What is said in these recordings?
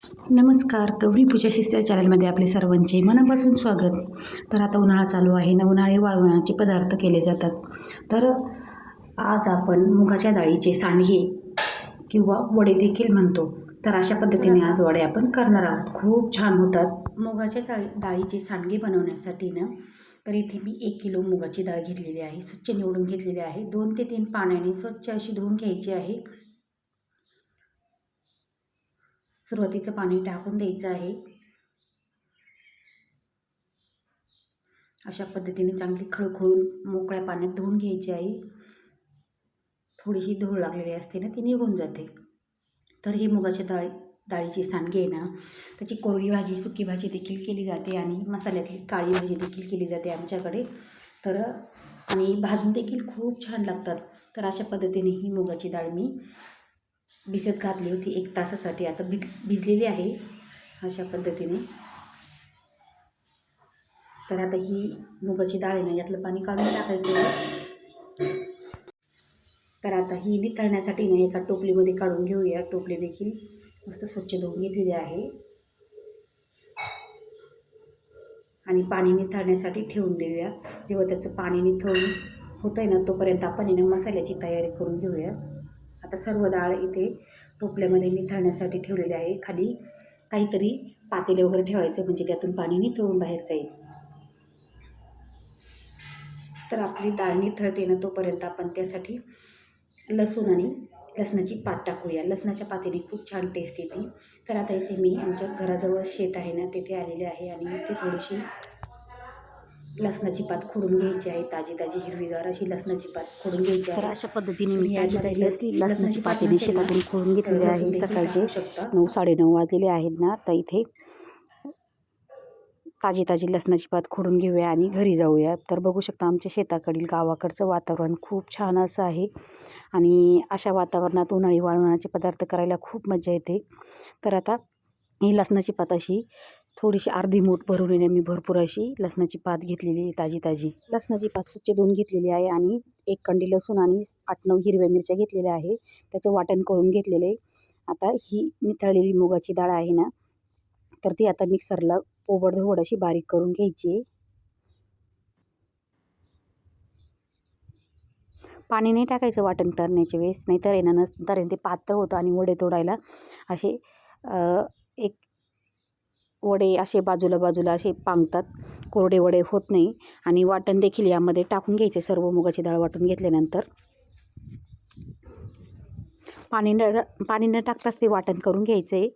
नमस्कार, गौरी पूजा शिस्त चॅनलमध्ये आपले सर्वांचे मनापासून स्वागत. तर आता उन्हाळा चालू आहे ना, उन्हाळी वाळवणाचे पदार्थ केले जातात. तर आज आपण मुगाच्या डाळीचे सांडगे किंवा वडे देखील म्हणतो. तर अशा पद्धतीने आज वडे आपण करणार आहोत. खूप छान होतात. मुगाच्या डाळीचे सांडगे बनवण्यासाठी ना, तर इथे मी 1 किलो मुगाची डाळ घेतलेली आहे. स्वच्छ निवडून घेतलेली आहे. 2 ते 3 पाण्याने स्वच्छ अशी धुवून घ्यायची आहे. सुरुवातीचं पाणी टाकून द्यायचं आहे. अशा पद्धतीने चांगली खळखळून मोकळ्या पाण्यात धुवून घ्यायची आहे. थोडीशी धूळ लागलेली असते ना, ती निघून जाते. तर ही मुगाच्या डाळीची सांडगे आहे ना, त्याची कोरडी भाजी, सुकी भाजी देखील केली जाते आणि मसाल्यातली काळी भाजी देखील केली जाते आमच्याकडे. तर आणि भाजून देखील खूप छान लागतात. तर अशा पद्धतीने ही मुगाची डाळ मी भिजत घातली होती 1 तासासाठी. आता भिजलेली आहे अशा पद्धतीने. तर आता ही मुगाची डाळ आहे ना, यातलं पाणी काढून टाकायचं आहे. तर आता ही निथळण्यासाठी ना एका टोपलीमध्ये काढून घेऊया. टोपली देखील मस्त स्वच्छ धुवून घेतलेली आहे आणि पाणी निथळण्यासाठी ठेवून देऊया. जेव्हा त्याचं पाणी निथळून होतं आहे ना, तोपर्यंत आपण आहे ना मसाल्याची तयारी करून घेऊया. आता सर्व डाळ इथे टोपल्यामध्ये निथळण्यासाठी ठेवलेली आहे. खाली काहीतरी पातेले वगैरे ठेवायचं, म्हणजे त्यातून पाणी निथळून बाहेर जाईल. तर आपली डाळ निथळते ना, तोपर्यंत आपण त्यासाठी लसूण आणि लसणाची पात टाकूया. लसणाच्या पातेने खूप छान टेस्ट येते. तर आता इथे मी आमच्या घराजवळ शेत आहे ना, तिथे आलेले आहे आणि इथे थोडीशी लसणाची पात खोडून घ्यायची आहे. ताजी ताजी हिरवीगार अशी लसणाची पात खोडून घ्यायची आहे. तर अशा पद्धतीने मी ताजी ताजी लसणाची पातेने शेतातून खोडून घेतलेले आहे. सकाळचे 9-9:30 वाजलेले आहेत ना, तर इथे ताजी ताजी लसणाची पात खोडून घेऊया आणि घरी जाऊया. तर बघू शकता आमच्या शेताकडील गावाकडचं वातावरण खूप छान असं आहे आणि अशा वातावरणात उन्हाळी वाळवणाचे पदार्थ करायला खूप मजा येते. तर आता ही लसणाची पात अशी थोडीशी अर्धी मूठ भरून येणे, मी भरपूर अशी लसणाची पात घेतलेली आहे. ताजी ताजी लसणाची पात स्वच्छ धुवून घेतलेली आहे आणि 1 कंडी लसूण आणि 8-9 हिरव्या मिरच्या घेतलेल्या आहे. त्याचं वाटण करून घेतलेलं आहे. आता ही निथळलेली मुगाची डाळ आहे ना, तर ती आता मिक्सरला ओबडधोबड अशी बारीक करून घ्यायची. पाणी नाही टाकायचं वाटण करण्याच्या वेळेस, नाहीतर आहे ना नंतर ते पातळ होतं आणि वडे तोडायला असे एक वडे असे बाजूला बाजूला असे पांगतात. कोरडे वडे होत नाही. आणि वाटण देखील यामध्ये टाकून घ्यायचे. सर्व मुगाची डाळ वाटून घेतल्यानंतर पाणी न टाकताच ते वाटण करून घ्यायचं आहे.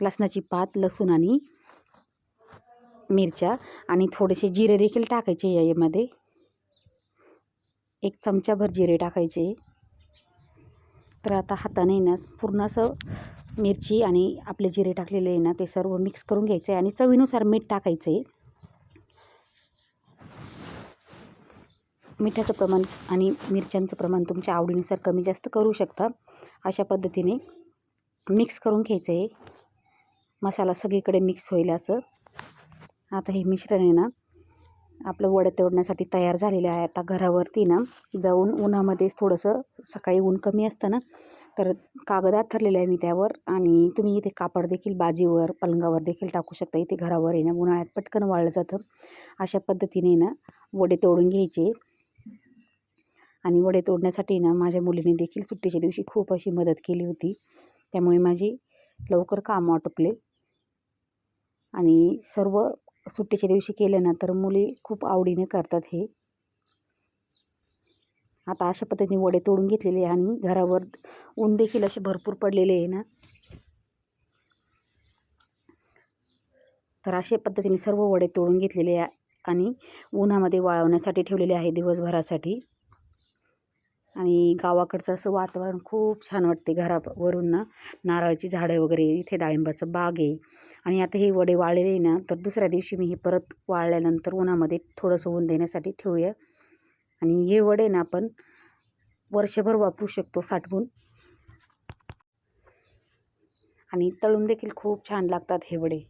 लसणाची पात, लसूण आणि मिरच्या आणि थोडेसे जिरे देखील टाकायचे यामध्ये. 1 चमचाभर जिरे टाकायचे. तर आता हाताने ना पूर्ण असं मिरची आणि आपले जिरे टाकलेले आहे ना, ते सर्व मिक्स करून घ्यायचं आहे आणि चवीनुसार मीठ टाकायचं आहे. मिठाचं प्रमाण आणि मिरच्यांचं प्रमाण तुमच्या आवडीनुसार कमी जास्त करू शकता. अशा पद्धतीने मिक्स करून घ्यायचं आहे. मसाला सगळीकडे मिक्स होईल असं. आता हे मिश्रण आहे ना आपलं वडे तोडण्यासाठी तयार झालेलं आहे. आता घरावरती ना जाऊन उन्हामध्येच थोडंसं, सकाळी ऊन कमी असतं ना, तर कागद आथरलेला आहे मी त्यावर. आणि तुम्ही इथे कापड देखील बाजीवर, पलंगावर देखील टाकू शकता. इथे घरावर आहे ना उन्हाळ्यात पटकन वाळलं जातं. अशा पद्धतीने ना वडे तोडून घ्यायचे. आणि वडे तोडण्यासाठी ना माझ्या मुलीने देखील सुट्टीच्या दिवशी खूप अशी मदत केली होती. त्यामुळे माझे लवकर काम आटोपले आणि सर्व सुट्टीच्या दिवशी केलं ना, तर मुली खूप आवडीने करतात हे. आता अशा पद्धतीने वडे तोडून घेतलेले आणि घरावर ऊन देखील असे भरपूर पडलेले आहे ना, तर अशा पद्धतीने सर्व वडे तोडून घेतलेले आणि उन्हामध्ये वाळवण्यासाठी ठेवलेले आहे दिवसभरासाठी. आणि गावाकडचं असं वातावरण खूप छान वाटते. घरावरून ना नारळाची झाडं वगैरे, इथे डाळिंबाचं बाग आहे. आणि आता हे वडे वाळलेले ना, तर दुसऱ्या दिवशी मी हे परत वाळल्यानंतर उन्हामध्ये थोडंसं ऊन देण्यासाठी ठेवूया. आणि हे वडे ना आपण वर्षभर वापरू शकतो साठवून. आणि तळून देखील खूप छान लागतात हे वडे.